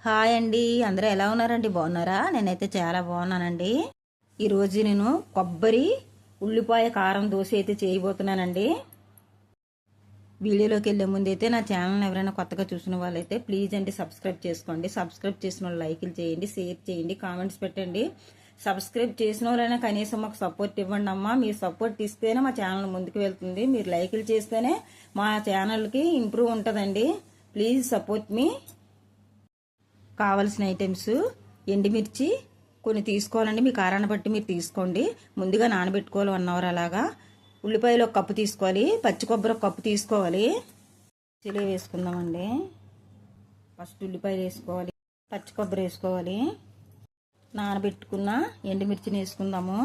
Hi అండి, అందరూ ఎలా ఉన్నారండి? బాగున్నారా? నేనైతే చాలా బాగున్నానండి. ఈరోజు నేను కొబ్బరి ఉల్లిపాయ కారం దోశ అయితే చేయబోతున్నానండి. వీడియోలోకి వెళ్ళే ముందు అయితే నా ఛానల్ ఎవరైనా కొత్తగా చూసిన వాళ్ళైతే ప్లీజ్ అండి సబ్స్క్రైబ్ చేసుకోండి. సబ్స్క్రైబ్ చేసిన వాళ్ళు లైకులు చేయండి, షేర్ చేయండి, కామెంట్స్ పెట్టండి. సబ్స్క్రైబ్ చేసిన వాళ్ళైనా కనీసం మాకు సపోర్ట్ ఇవ్వండి అమ్మా. మీరు సపోర్ట్ ఇస్తేనే మా ఛానల్ ముందుకు వెళ్తుంది. మీరు లైకులు చేస్తేనే మా ఛానల్కి ఇంప్రూవ్ ఉంటుందండి. ప్లీజ్ సపోర్ట్ మీ. కావలసిన ఐటమ్స్ ఎండుమిర్చి కొన్ని తీసుకోవాలండి. మీ కారాన్ని బట్టి మీరు తీసుకోండి. ముందుగా నానబెట్టుకోవాలి 1 అవర్ అలాగా. ఉల్లిపాయలు 1 కప్పు తీసుకోవాలి. పచ్చి కొబ్బరి 1 కప్పు తీసుకోవాలి. చిలి వేసుకుందామండి. ఫస్ట్ ఉల్లిపాయలు వేసుకోవాలి, పచ్చి కొబ్బరి వేసుకోవాలి, నానబెట్టుకున్న ఎండుమిర్చిని వేసుకుందాము.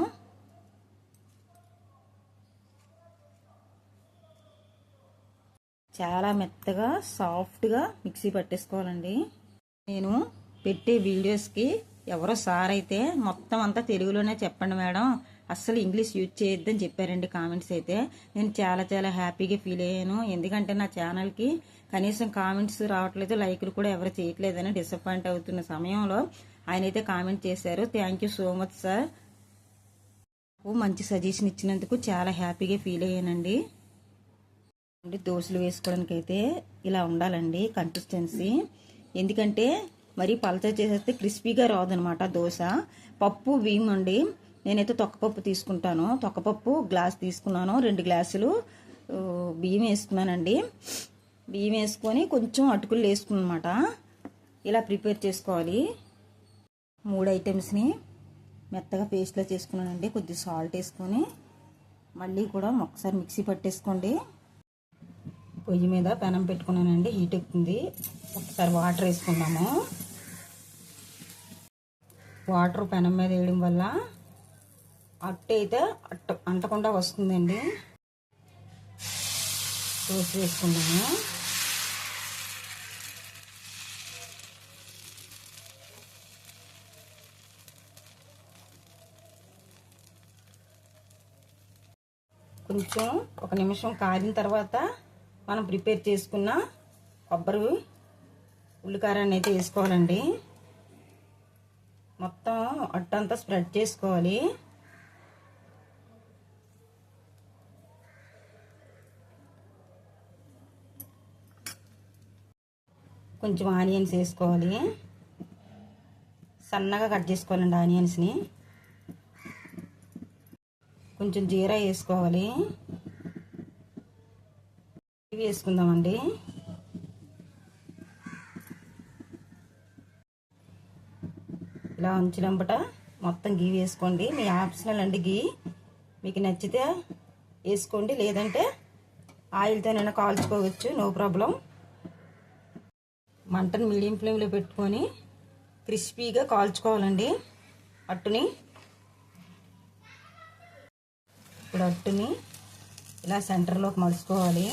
చాలా మెత్తగా సాఫ్ట్గా మిక్సీ పట్టేసుకోవాలండి. నేను పెట్టే వీడియోస్కి ఎవరో సార్ అయితే మొత్తం అంతా తెలుగులోనే చెప్పండి మేడం, అస్సలు ఇంగ్లీష్ యూజ్ చేయొద్దని చెప్పారండి కామెంట్స్ అయితే. నేను చాలా చాలా హ్యాపీగా ఫీల్ అయ్యాను. ఎందుకంటే నా ఛానల్కి కనీసం కామెంట్స్ రావట్లేదు, లైకులు కూడా ఎవరు చేయట్లేదని డిసప్పాయింట్ అవుతున్న సమయంలో ఆయన అయితే కామెంట్ చేశారు. Thank you so much sir. మంచి సజెషన్ ఇచ్చినందుకు చాలా హ్యాపీగా ఫీల్ అయ్యానండి. దోశలు వేసుకోవడానికి అయితే ఇలా ఉండాలండి కన్సిస్టెన్సీ. ఎందుకంటే మరీ పలచ చేసేస్తే క్రిస్పీగా రాదనమాట దోశ. పప్పు బియ్యం అండి, నేనైతే తొక్కపప్పు తీసుకుంటాను. తొక్కపప్పు గ్లాస్ తీసుకున్నాను. 2 గ్లాసులు బియ్యం వేసుకున్నానండి. బియ్యం వేసుకొని కొంచెం అటుకులు వేసుకున్నమాట. ఇలా ప్రిపేర్ చేసుకోవాలి. 3 ఐటమ్స్ని మెత్తగా పేస్ట్లో చేసుకున్నానండి. కొద్దిగా సాల్ట్ వేసుకొని మళ్ళీ కూడా ఒకసారి మిక్సీ పట్టేసుకోండి. పొయ్యి మీద పెనం పెట్టుకున్నానండి, హీట్ ఎక్కుతుంది. ఒకసారి వాటర్ వేసుకున్నాము. వాటర్ పెనం మీద వేయడం వల్ల అట్టు అయితే అంటకుండా వస్తుందండి. దోశ వేసుకున్నాము. కొంచెం 1 నిమిషం కాగిన తర్వాత మనం ప్రిపేర్ చేసుకున్న కొబ్బరి ఉల్లికారాన్ని అయితే వేసుకోవాలండి. మొత్తం అట్టంతా స్ప్రెడ్ చేసుకోవాలి. కొంచెం ఆనియన్స్ వేసుకోవాలి. సన్నగా కట్ చేసుకోవాలండి ఆనియన్స్ని. కొంచెం జీరా వేసుకోవాలి. ఇవి వేసుకుందామండి. ఇలా ఉంచినంపట మొత్తం గీ వేసుకోండి. మీ ఆప్షనల్ అండి, గీ మీకు నచ్చితే వేసుకోండి, లేదంటే ఆయిల్తోనైనా కాల్చుకోవచ్చు, నో ప్రాబ్లం. మంటను మీడియం ఫ్లేమ్లో పెట్టుకొని క్రిస్పీగా కాల్చుకోవాలండి అట్టుని. ఇప్పుడు అట్టుని ఇలా సెంటర్లోకి మలుచుకోవాలి.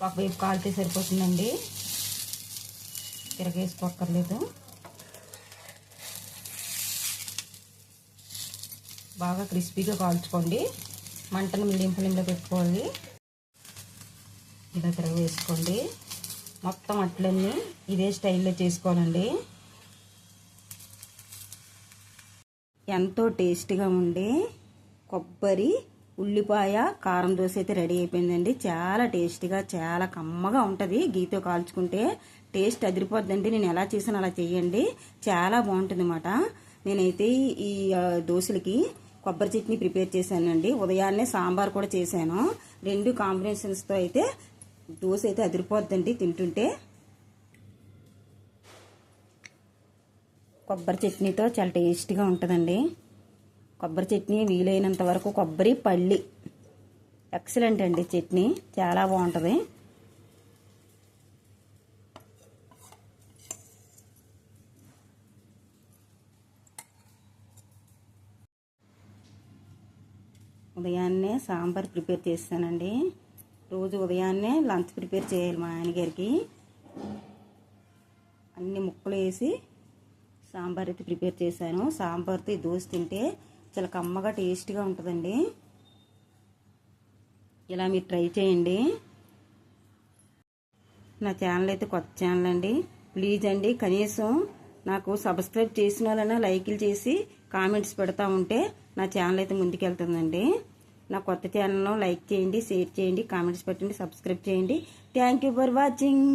ఒకవైపు కాలితే సరిపోతుందండి, తిరగేసుకోక్కర్లేదు. బాగా క్రిస్పీగా కాల్చుకోండి. మంటను మీడియం ఫ్లేమ్లో పెట్టుకోవాలి. ఇలా తిరగవేసుకోండి. మొత్తం అట్లన్నీ ఇదే స్టైల్లో చేసుకోవాలండి. ఎంతో టేస్టీగా ఉండే కొబ్బరి ఉల్లిపాయ కారం దోశ అయితే రెడీ అయిపోయిందండి. చాలా టేస్టీగా, చాలా కమ్మగా ఉంటుంది. గీతో కాల్చుకుంటే టేస్ట్ అదిరిపోద్దండి. నేను ఎలా చేసాను అలా చేయండి, చాలా బాగుంటుంది అన్నమాట. నేనైతే ఈ దోశలకి కొబ్బరి చట్నీ ప్రిపేర్ చేశానండి. ఉదయాన్నే సాంబార్ కూడా చేశాను. 2 కాంబినేషన్స్తో అయితే దోశ అయితే అదిరిపోద్దండి తింటుంటే. కొబ్బరి చట్నీతో చాలా టేస్టీగా ఉంటుందండి. కొబ్బరి చట్నీ వీలైనంత వరకు కొబ్బరి పల్లి ఎక్సలెంట్ అండి. చట్నీ చాలా బాగుంటుంది. ఉదయాన్నే సాంబార్ ప్రిపేర్ చేస్తానండి. రోజు ఉదయాన్నే లంచ్ ప్రిపేర్ చేయాలి మా ఆయనగారికి. అన్ని ముక్కలు వేసి సాంబార్ అయితే ప్రిపేర్ చేశాను. సాంబార్తో ఈ దోశ తింటే చాలా కమ్మగా టేస్ట్గా ఉంటుందండి. ఇలా మీరు ట్రై చేయండి. నా ఛానల్ అయితే కొత్త ఛానల్ అండి. ప్లీజ్ అండి, కనీసం నాకు సబ్స్క్రైబ్ చేసిన వాళ్ళైనా లైకులు చేసి కామెంట్స్ పెడతా ఉంటే నా ఛానల్ అయితే ముందుకెళ్తుందండి. నా కొత్త ఛానల్ను లైక్ చేయండి, షేర్ చేయండి, కామెంట్స్ పెట్టండి, సబ్స్క్రైబ్ చేయండి. Thank you for watching.